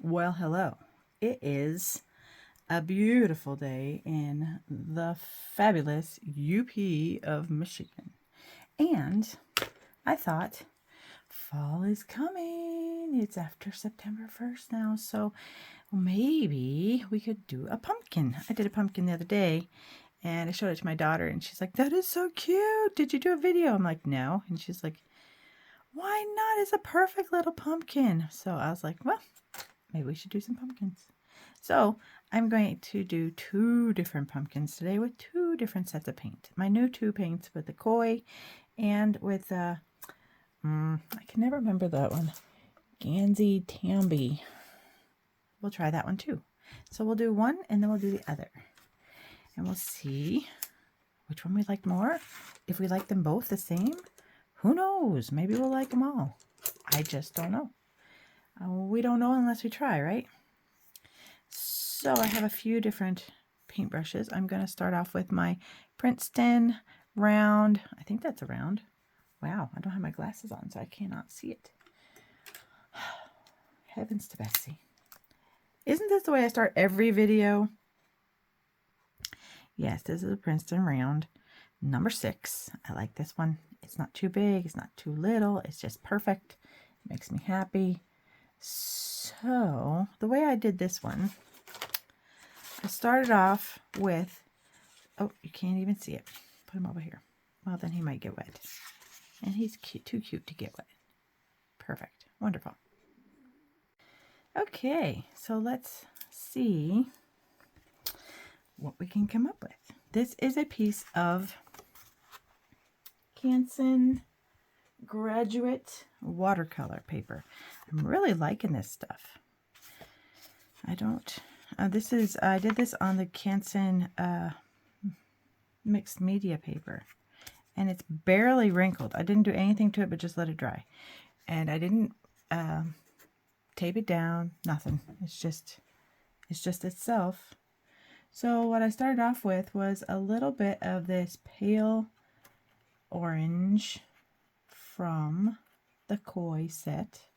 Well, hello. It is a beautiful day in the fabulous UP of Michigan. And I thought fall is coming. It's after September 1st now, so maybe we could do a pumpkin. I did a pumpkin the other day and I showed it to my daughter and she's like, "That is so cute. Did you do a video?" I'm like, "No." And she's like, "Why not? It's a perfect little pumpkin." So I was like, well, maybe we should do some pumpkins. So I'm going to do 2 different pumpkins today with 2 different sets of paint. My new 2 paints with the Koi and with, I can never remember that one, GansaiTambi. We'll try that one too. So we'll do one and then we'll do the other. And we'll see which one we like more. If we like them both the same, who knows? Maybe we'll like them all. I just don't know. We don't know unless we try, right? So I have a few different paintbrushes. I'm going to start off with my Princeton round. I think that's a round. Wow, I don't have my glasses on, so I cannot see it. Heavens to Betsy. Isn't this the way I start every video? Yes, this is a Princeton round, number 6. I like this one. It's not too big. It's not too little. It's just perfect. It makes me happy. So the way I did this one, I started off with, oh, you can't even see it. Put him over here. Well, then he might get wet. And he's cute, too cute to get wet. Perfect. Wonderful. Okay, so let's see what we can come up with. This is a piece of Canson graduate watercolor paper. I'm really liking this stuff. I did this on the Canson mixed media paper, and it's barely wrinkled. I didn't do anything to it but just let it dry, and I didn't tape it down, nothing. It's just itself. So what I started off with was a little bit of this pale orange from the Koi set,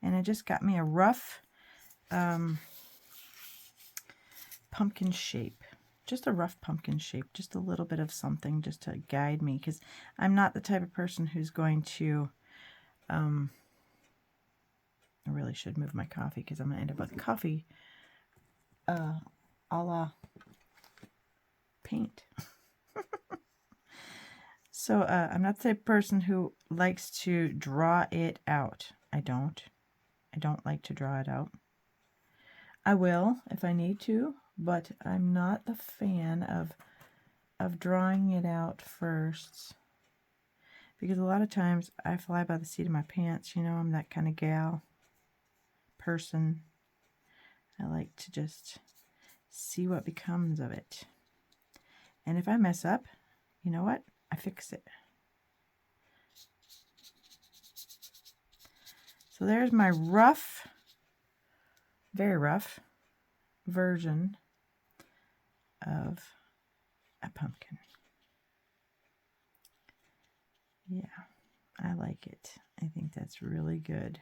and it just got me a rough pumpkin shape. Just a rough pumpkin shape, just a little bit of something just to guide me, because I'm not the type of person who's going to I really should move my coffee because I'm going to end up with coffee a la paint. So I'm not the type of person who likes to draw it out. I don't like to draw it out. I will if I need to, but I'm not the fan of drawing it out first, because a lot of times I fly by the seat of my pants. You know, I'm that kind of gal, person. I like to just see what becomes of it. And if I mess up, you know what? I fix it. So there's my rough, very rough version of a pumpkin. Yeah, I like it. I think that's really good.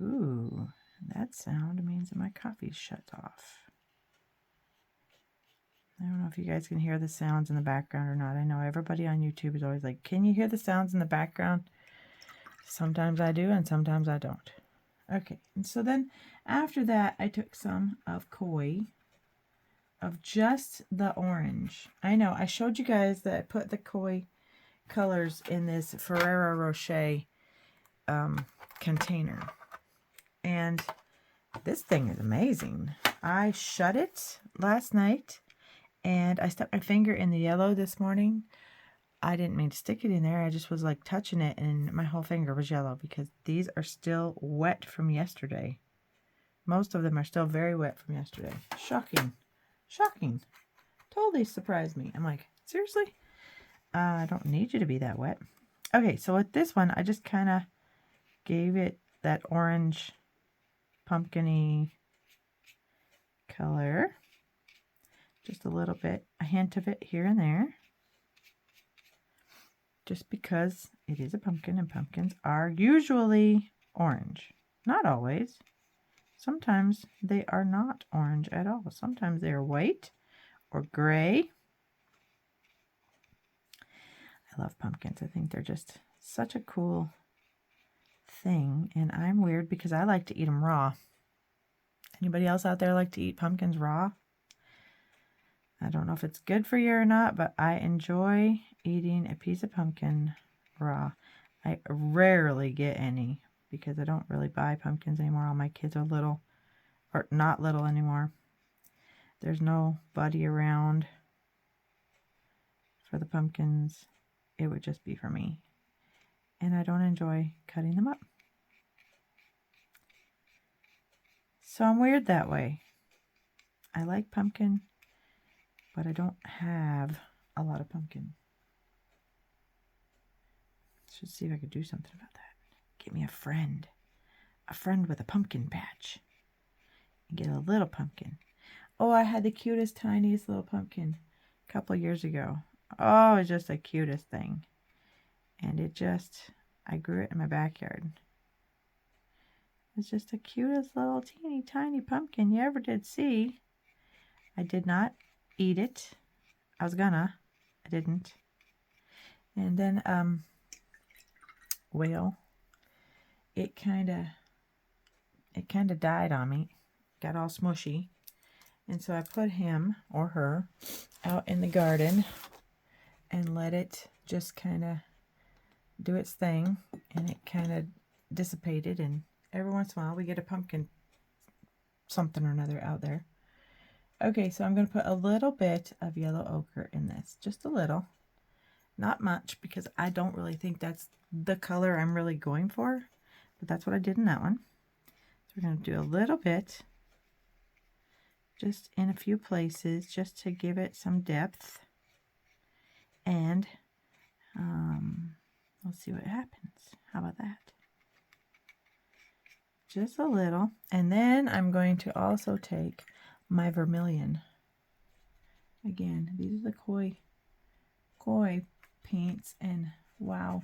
Ooh, that sound means that my coffee's shut off. I don't know if you guys can hear the sounds in the background or not. I know everybody on YouTube is always like, "Can you hear the sounds in the background?" Sometimes I do and sometimes I don't. Okay, and so then after that, I took some of Koi, of just the orange. I know, I showed you guys that I put the Koi colors in this Ferrero Rocher container. And this thing is amazing. I shut it last night, and I stuck my finger in the yellow this morning. I didn't mean to stick it in there. I just was like touching it, and my whole finger was yellow because these are still wet from yesterday. Most of them are still very wet from yesterday. Shocking. Shocking. Totally surprised me. I'm like, seriously? I don't need you to be that wet. Okay, so with this one, I just kind of gave it that orange pumpkin-y color. Just a little bit, a hint of it here and there. Just because it is a pumpkin, and pumpkins are usually orange. Not always. Sometimes they are not orange at all. Sometimes they are white or gray. I love pumpkins. I think they're just such a cool thing. And I'm weird because I like to eat them raw. Anybody else out there like to eat pumpkins raw? I don't know if it's good for you or not, but I enjoy eating a piece of pumpkin raw. I rarely get any because I don't really buy pumpkins anymore. All my kids are little, or not little anymore. There's nobody around for the pumpkins. It would just be for me. And I don't enjoy cutting them up. So I'm weird that way. I like pumpkin, but I don't have a lot of pumpkin. Should see if I could do something about that. Get me a friend with a pumpkin patch, and get a little pumpkin. Oh, I had the cutest, tiniest little pumpkin a couple years ago. Oh, it's just the cutest thing. And I grew it in my backyard. It's just the cutest little teeny tiny pumpkin you ever did see. I did not eat it. I was gonna. I didn't. And then, well, it kind of died on me. Got all smushy. And so I put him or her out in the garden and let it just kind of do its thing. And it kind of dissipated. And every once in a while we get a pumpkin something or another out there. Okay, so I'm going to put a little bit of yellow ochre in this. Just a little. Not much, because I don't really think that's the color I'm really going for. But that's what I did in that one. So we're going to do a little bit. Just in a few places, just to give it some depth. And we'll see what happens. How about that? Just a little. And then I'm going to also take my vermilion. Again, these are the Koi paints, and wow,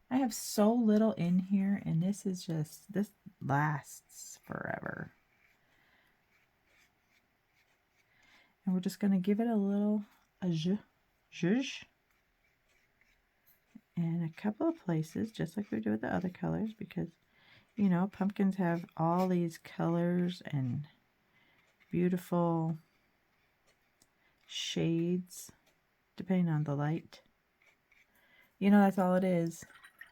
I have so little in here, and this lasts forever. And we're just going to give it a little zhuzh in a couple of places, just like we do with the other colors, because, you know, pumpkins have all these colors and beautiful shades depending on the light. You know, that's all it is.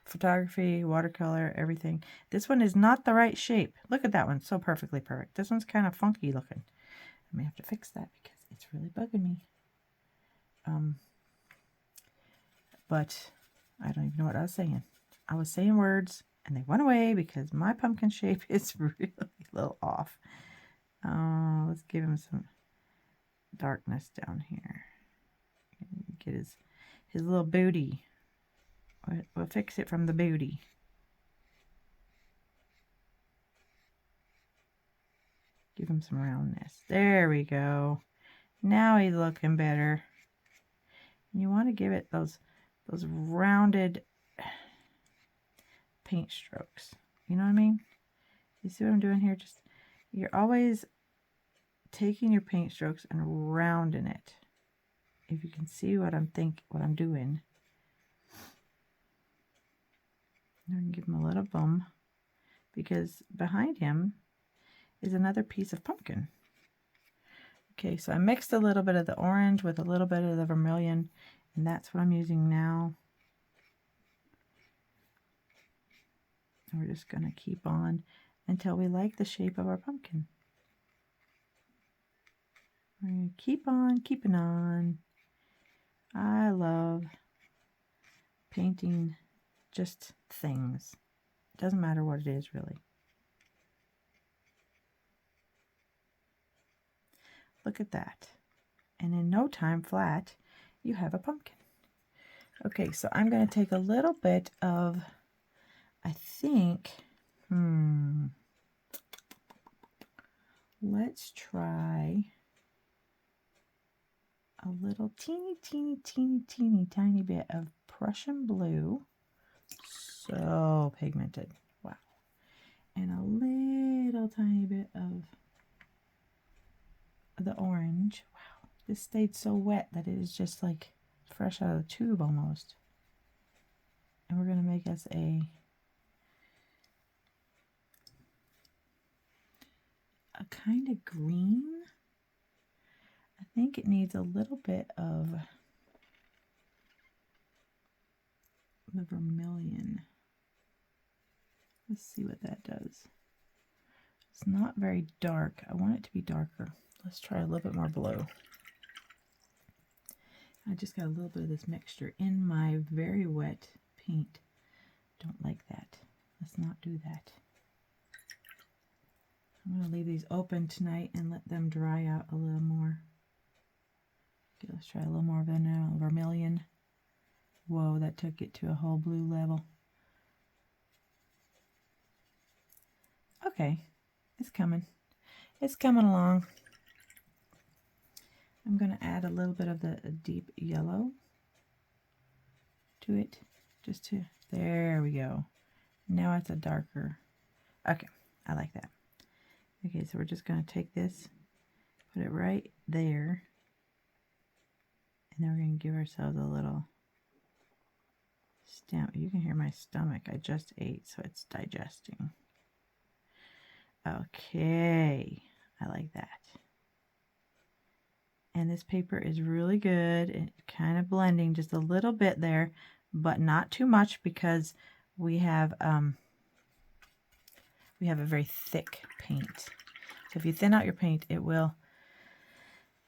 Photography, watercolor, everything. This one is not the right shape. Look at that one. So perfectly perfect. This one's kind of funky looking. I may have to fix that because it's really bugging me. But I don't even know what I was saying. I was saying words and they went away because my pumpkin shape is really a little off. Let's give him some darkness down here. Get his little booty. We'll fix it from the booty. Give him some roundness. There we go. Now he's looking better. And you want to give it those rounded paint strokes. You know what I mean? You see what I'm doing here? Just, you're always taking your paint strokes and rounding it. If you can see what I'm doing. And give him a little boom, because behind him is another piece of pumpkin. Okay, so I mixed a little bit of the orange with a little bit of the vermilion, and that's what I'm using now. And we're just going to keep on until we like the shape of our pumpkin. We're going to keep on keeping on. I love painting just things. It doesn't matter what it is, really. Look at that. And in no time flat, you have a pumpkin. Okay, so I'm going to take a little bit of, I think, let's try a little teeny tiny bit of Prussian blue. So pigmented. Wow. and a little tiny bit of the orange. Wow, this stayed so wet that it is just like fresh out of the tube almost. And we're going to make us a kind of green. I think it needs a little bit of the vermilion. Let's see what that does. It's not very dark. I want it to be darker. Let's try a little bit more blue. I just got a little bit of this mixture in my very wet paint. Don't like that. Let's not do that. I'm going to leave these open tonight and let them dry out a little more. Okay, let's try a little more vermilion. Whoa, that took it to a whole blue level. Okay, it's coming. It's coming along. I'm going to add a little bit of the deep yellow to it. Just to, there we go. Now it's a darker. Okay, I like that. Okay, so we're just going to take this, put it right there, and then we're going to give ourselves a little stamp. You can hear my stomach. I just ate, so it's digesting. Okay, I like that. And this paper is really good. It's kind of blending just a little bit there, but not too much because we have a very thick paint. So if you thin out your paint, it will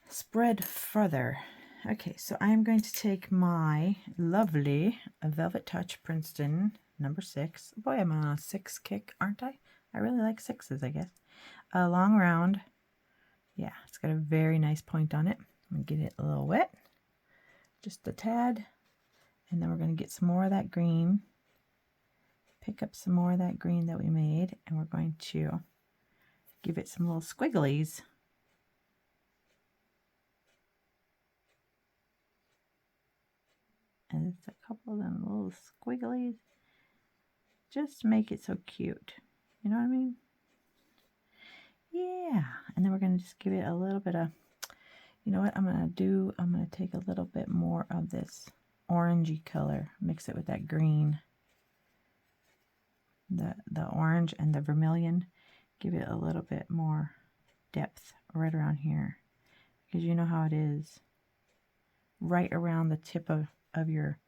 spread further. Okay, so I'm going to take my lovely Velvet Touch Princeton number 6. Boy, I'm on a 6 kick, aren't I? I really like 6s, I guess. A long round. Yeah, it's got a very nice point on it. I'm going to get it a little wet, just a tad, and then we're going to get some more of that green, pick up some more of that green that we made, and we're going to give it some little squigglies. And it's a couple of them little squigglies, just to make it so cute. You know what I mean? Yeah, and then we're going to just give it a little bit of, you know what I'm going to do? I'm going to take a little bit more of this orangey color, mix it with that green, the orange and the vermilion, give it a little bit more depth right around here, because you know how it is, right around the tip of your,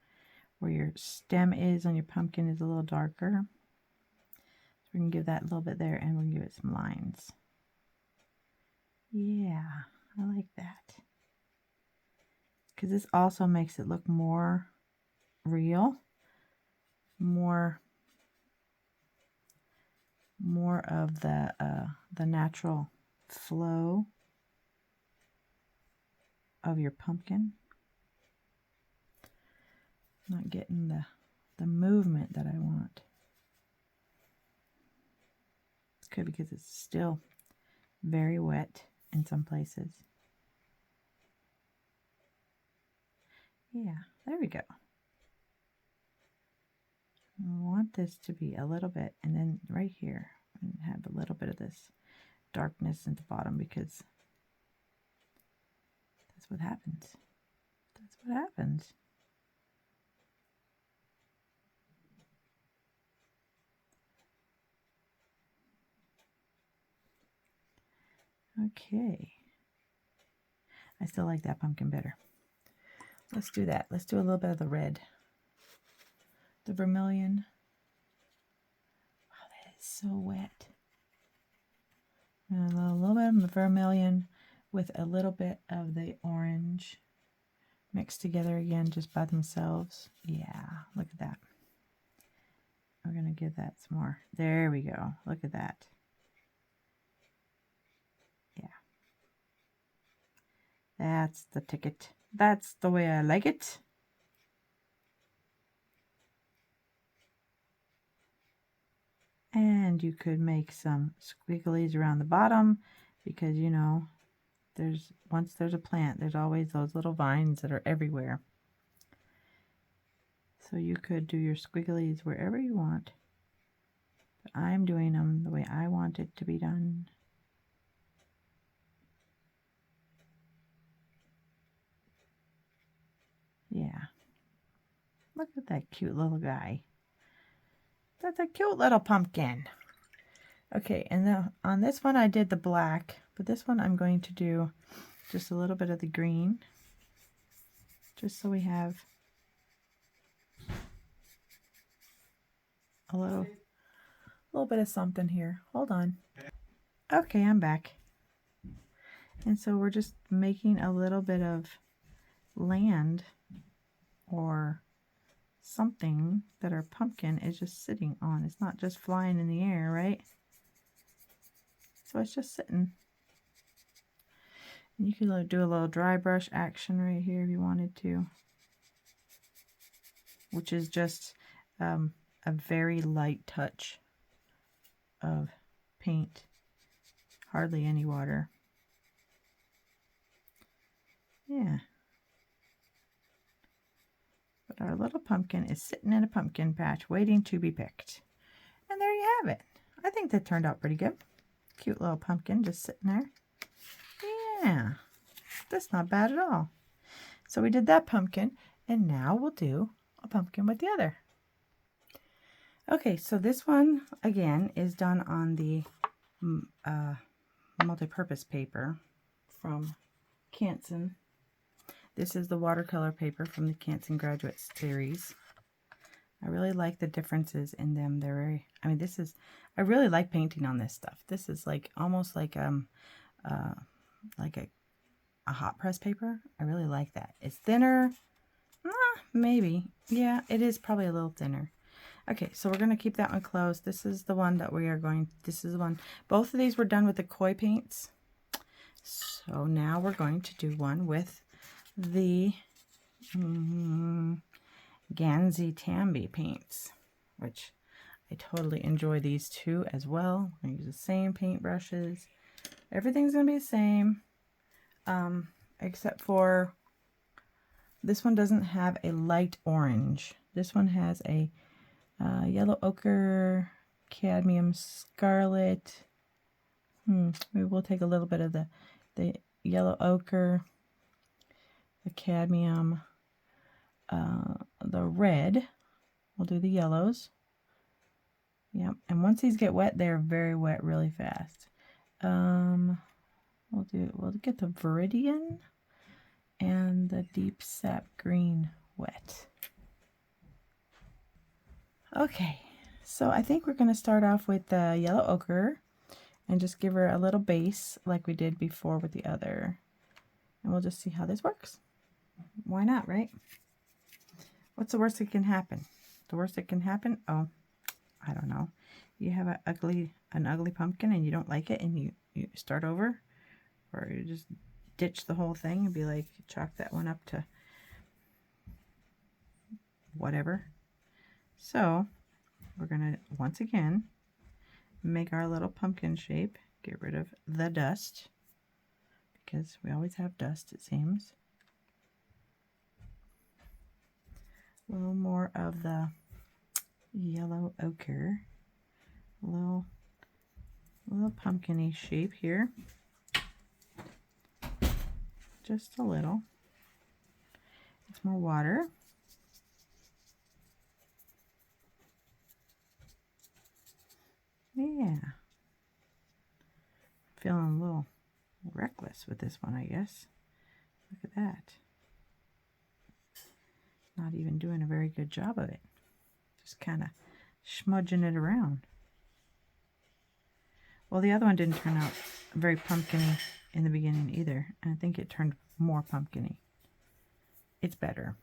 where your stem is on your pumpkin is a little darker. So we can give that a little bit there, and we'll give it some lines. Yeah, I like that. Because this also makes it look more real, more of the natural flow of your pumpkin. Not getting the movement that I want. It's good because it's still very wet in some places. Yeah, there we go. I want this to be a little bit, and then right here, and have a little bit of this darkness at the bottom, because that's what happens. That's what happens. Okay. I still like that pumpkin better. Let's do that. Let's do a little bit of the red. The vermilion. Wow, that is so wet. And a little bit of vermilion with a little bit of the orange mixed together again just by themselves. Yeah, look at that. We're going to give that some more. There we go. Look at that. Yeah. That's the ticket. That's the way I like it. And you could make some squigglies around the bottom, because you know, once there's a plant, there's always those little vines that are everywhere. So you could do your squigglies wherever you want. But I'm doing them the way I want it to be done. Yeah. Look at that cute little guy. That's a cute little pumpkin. Okay, and then on this one I did the black, but this one I'm going to do just a little bit of the green, just so we have a little bit of something here. Hold on. Okay, I'm back. And so we're just making a little bit of land or something that our pumpkin is just sitting on. It's not just flying in the air, right? So it's just sitting. And you can do a little dry brush action right here if you wanted to, which is just a very light touch of paint, hardly any water. Yeah. But our little pumpkin is sitting in a pumpkin patch waiting to be picked. And there you have it. I think that turned out pretty good. Cute little pumpkin just sitting there. Yeah, that's not bad at all. So we did that pumpkin, and now we'll do a pumpkin with the other. Okay, so this one, again, is done on the multi-purpose paper from Gansai. This is the watercolor paper from the Gansai Graduate Series. I really like the differences in them. They're very, I really like painting on this stuff. This is like almost like a hot press paper. I really like that. It's thinner, maybe. Yeah, it is probably a little thinner. Okay, so we're going to keep that one closed. This is the one that we are going, this is the one. Both of these were done with the Koi paints. So now we're going to do one with the GansaiTambi paints, which I totally enjoy these two as well. I'm going to use the same paint brushes. Everything's going to be the same, except for this one doesn't have a light orange. This one has a yellow ochre, cadmium scarlet. Maybe we'll take a little bit of the yellow ochre, the cadmium, the red. We'll do the yellows. Yep, and once these get wet, they're very wet really fast. We'll get the Viridian and the Deep Sap Green wet. Okay, so I think we're going to start off with the yellow ochre and just give her a little base like we did before with the other. And we'll just see how this works. Why not, right? What's the worst that can happen? The worst that can happen? Oh, I don't know. You have an ugly pumpkin and you don't like it and you start over, or you just ditch the whole thing and be like, chalk that one up to whatever. So we're going to, once again, make our little pumpkin shape. Get rid of the dust, because we always have dust, it seems. A little more of the yellow ochre. A little pumpkin-y shape here. Just a little. It's more water. Yeah. Feeling a little reckless with this one, I guess. Look at that. Not even doing a very good job of it. Just kind of smudging it around. Well, the other one didn't turn out very pumpkin-y in the beginning either. And I think it turned more pumpkin-y. It's better.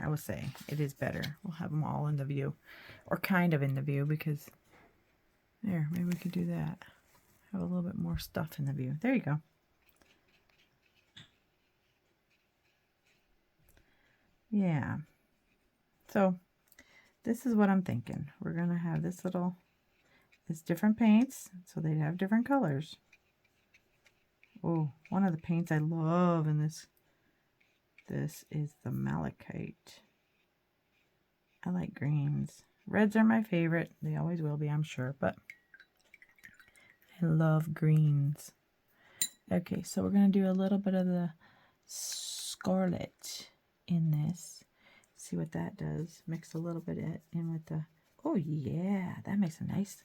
I will say it is better. We'll have them all in the view. Or kind of in the view, because there, maybe we could do that. Have a little bit more stuff in the view. There you go. Yeah. So this is what I'm thinking. We're going to have this little, it's different paints, so they have different colors. Oh, one of the paints I love in this is the malachite. I like greens. Reds are my favorite. They always will be, I'm sure, but I love greens. Okay, so we're going to do a little bit of the scarlet in this. See what that does. Mix a little bit in with the... Oh, yeah, that makes a nice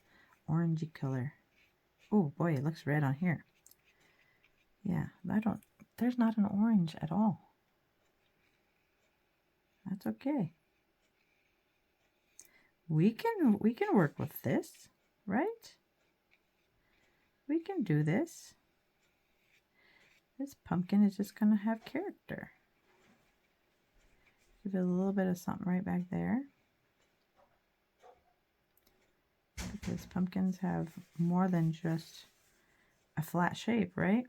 orangey color. Oh, boy, it looks red on here. Yeah, there's not an orange at all. That's okay. We can work with this, right? We can do this. This pumpkin is just going to have character. Give it a little bit of something right back there. Because pumpkins have more than just a flat shape, right?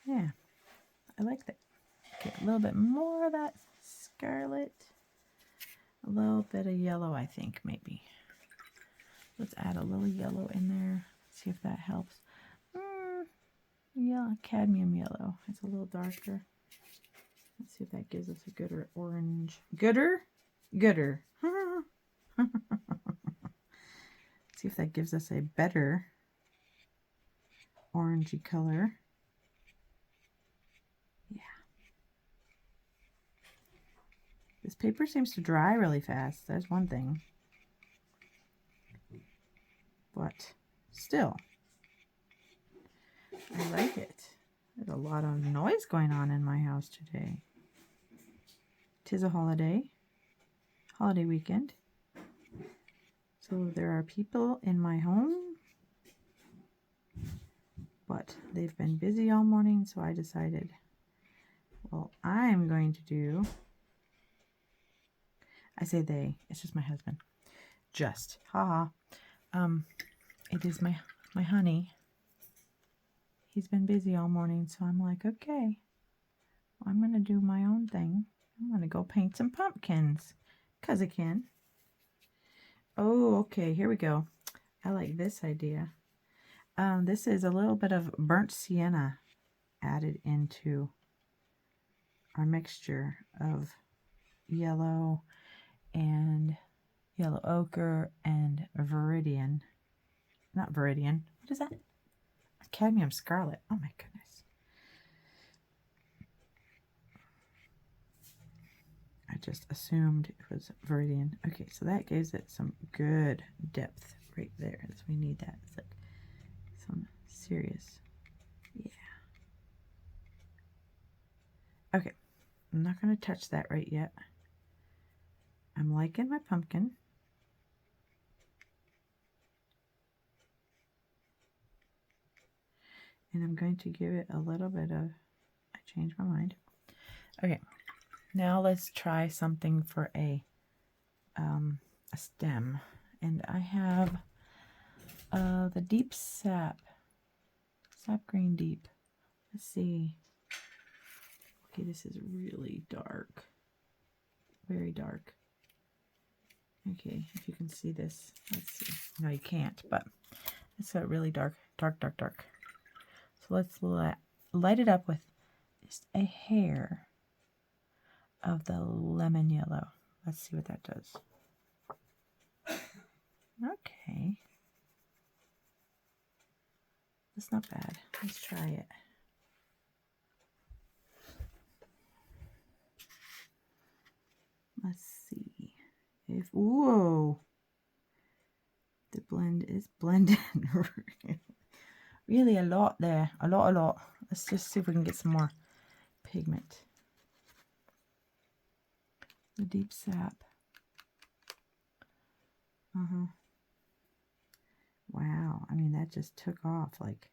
Yeah, I like that. Okay, a little bit more of that scarlet. A little bit of yellow, I think, maybe. Let's add a little yellow in there. See if that helps. Yeah, cadmium yellow. It's a little darker. Let's see if that gives us a gooder orange. Gooder? Gooder. See if that gives us a better orangey color. Yeah. This paper seems to dry really fast. That's one thing. But still, I like it. There's a lot of noise going on in my house today. 'Tis a holiday weekend. So there are people in my home, but they've been busy all morning, so I decided, well, I'm going to do, I say they, it's just my husband. Just, haha. It is my honey. He's been busy all morning, so I'm like, okay, I'm going to do my own thing. I'm going to go paint some pumpkins, because I can. Oh, okay, here we go. I like this idea. This is a little bit of burnt sienna added into our mixture of yellow and yellow ochre and viridian. Not viridian. What is that? Cadmium scarlet. Oh my goodness. I just assumed it was viridian. Okay, so that gives it some good depth right there. So we need that. It's like some serious. Yeah. Okay. I'm not going to touch that right yet. I'm liking my pumpkin. And I'm going to give it a little bit of, I changed my mind. Okay, now let's try something for a stem. And I have the deep sap green deep. Let's see. Okay, this is really dark, very dark. Okay, if you can see this, let's see. No, you can't, but it's a really dark. So let's light it up with just a hair of the lemon yellow. Let's see what that does. Okay. That's not bad. Let's try it. Let's see if, whoa, the blend is blended. Really a lot there, a lot. Let's just see if we can get some more pigment. The deep sap. Wow, I mean, that just took off like.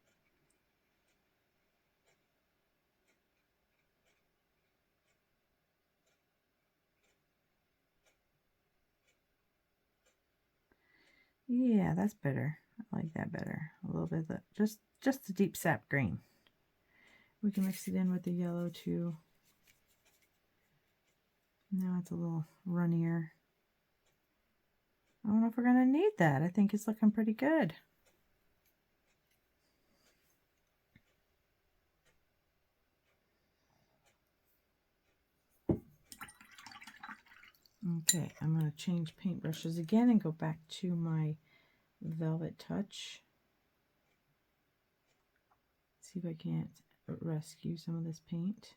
Yeah, that's better. I like that better. A little bit of the, just the deep sap green. We can mix it in with the yellow too. Now it's a little runnier. I don't know if we're going to need that. I think it's looking pretty good. Okay, I'm going to change paintbrushes again and go back to my Velvet Touch. See if I can't rescue some of this paint.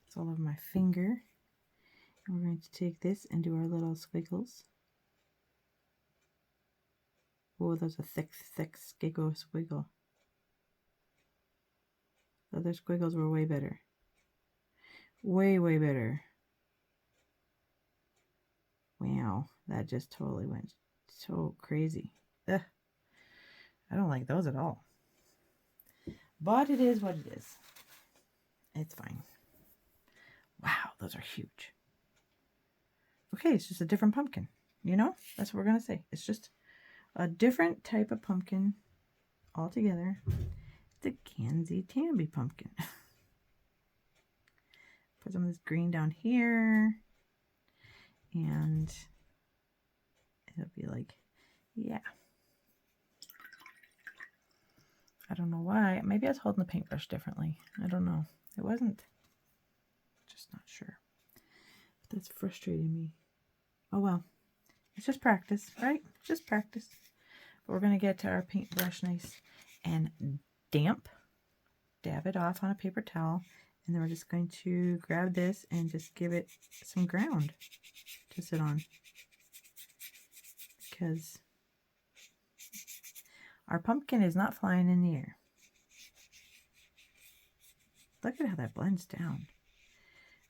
It's all over my finger. And we're going to take this and do our little squiggles. Oh, those are thick squiggle. The other squiggles were way better. Way better. Wow, that just totally went so crazy. Ugh. I don't like those at all. But it is what it is. It's fine. Wow, those are huge. Okay, it's just a different pumpkin. You know, that's what we're going to say. It's just a different type of pumpkin altogether. The GansaiTambi pumpkin. Put some of this green down here. And it'll be like, yeah. I don't know why. Maybe I was holding the paintbrush differently. I don't know. It wasn't. Just not sure. But that's frustrating me. Oh well. It's just practice, right? Just practice. But we're going to get to our paintbrush nice and damp. Dab it off on a paper towel. And then we're just going to grab this and just give it some ground to sit on. Because our pumpkin is not flying in the air. Look at how that blends down.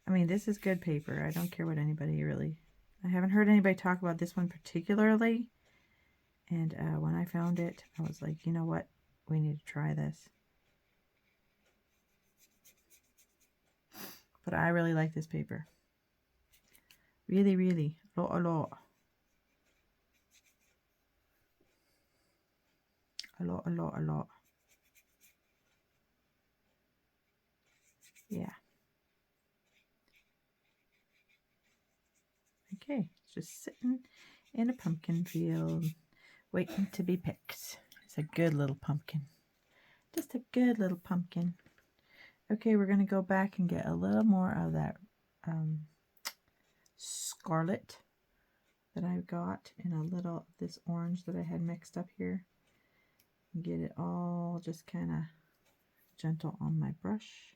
I mean, this is good paper. I don't care what anybody really... I haven't heard anybody talk about this one particularly. And when I found it, I was like, you know what? We need to try this. But I really like this paper. Really, really. A lot. A lot. Yeah. Okay, it's just sitting in a pumpkin field, waiting to be picked. It's a good little pumpkin. Just a good little pumpkin. Okay, we're going to go back and get a little more of that scarlet that I got in a little of this orange that I had mixed up here. Get it all just kind of gentle on my brush.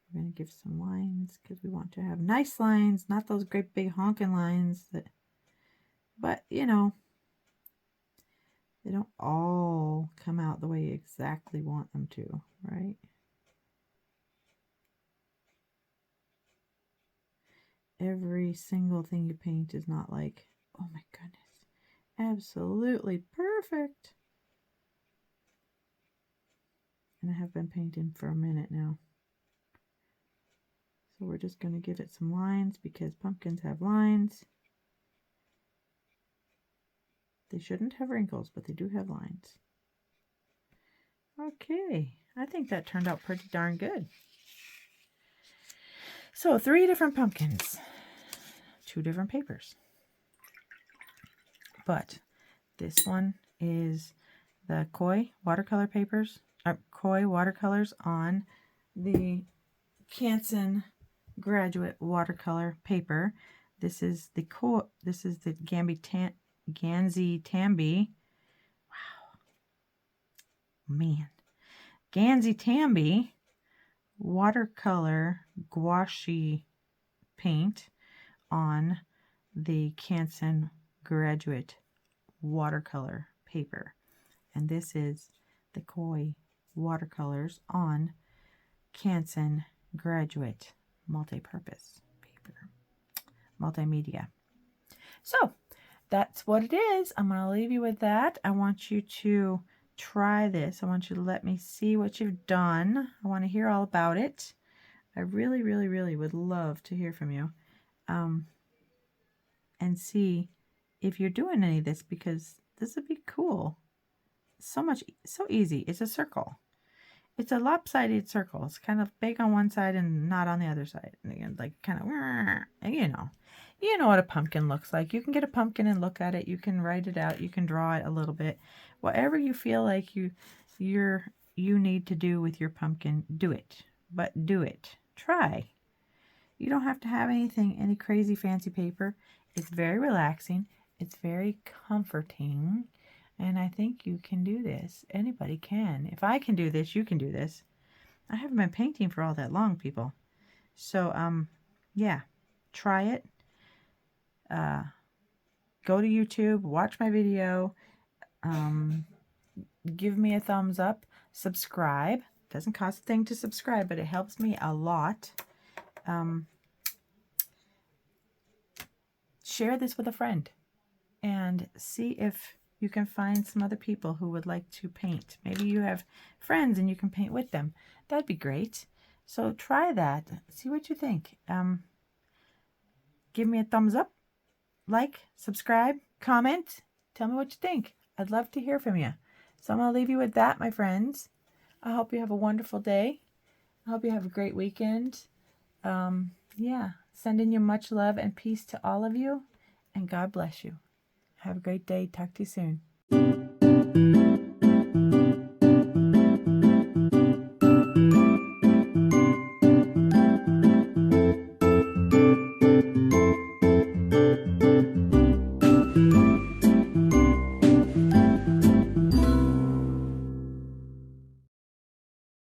We're going to give some lines because we want to have nice lines, not those great big honking lines that, but you know, they don't all come out the way you exactly want them to, right? Every single thing you paint is not like, oh my goodness, absolutely perfect. And I have been painting for a minute now. So we're just going to give it some lines because pumpkins have lines. They shouldn't have wrinkles, but they do have lines. Okay, I think that turned out pretty darn good. So 3 different pumpkins, 2 different papers. But this one is the Koi watercolor papers, Koi watercolors on the Canson graduate watercolor paper. This is the GansaiTambi. Wow, man, GansaiTambi watercolor gouache paint on the Canson graduate watercolor paper. And this is the Koi watercolors on Canson graduate multi-purpose paper, multimedia. So that's what it is. I'm going to leave you with that. I want you to try this. I want you to let me see what you've done. I want to hear all about it. I really, really, really would love to hear from you and see if you're doing any of this, because this would be cool. So easy. It's a circle. It's a lopsided circle. It's kind of big on one side and not on the other side. And again, like kind of, you know what a pumpkin looks like. You can get a pumpkin and look at it. You can write it out. You can draw it a little bit. Whatever you feel like you need to do with your pumpkin, do it. But do it. Try. You don't have to have any crazy fancy paper. It's very relaxing. It's very comforting. And I think you can do this. Anybody can. If I can do this, you can do this. I haven't been painting for all that long, people. So, yeah, try it. Go to YouTube, watch my video, give me a thumbs up, subscribe. Doesn't cost a thing to subscribe, but it helps me a lot. Share this with a friend and see if you can find some other people who would like to paint. Maybe you have friends and you can paint with them. That'd be great. So try that. See what you think. Give me a thumbs up, like, subscribe, comment. Tell me what you think. I'd love to hear from you. So I'm going to leave you with that, my friends. I hope you have a wonderful day. I hope you have a great weekend. Yeah, sending you much love and peace to all of you. And God bless you. Have a great day. Talk to you soon.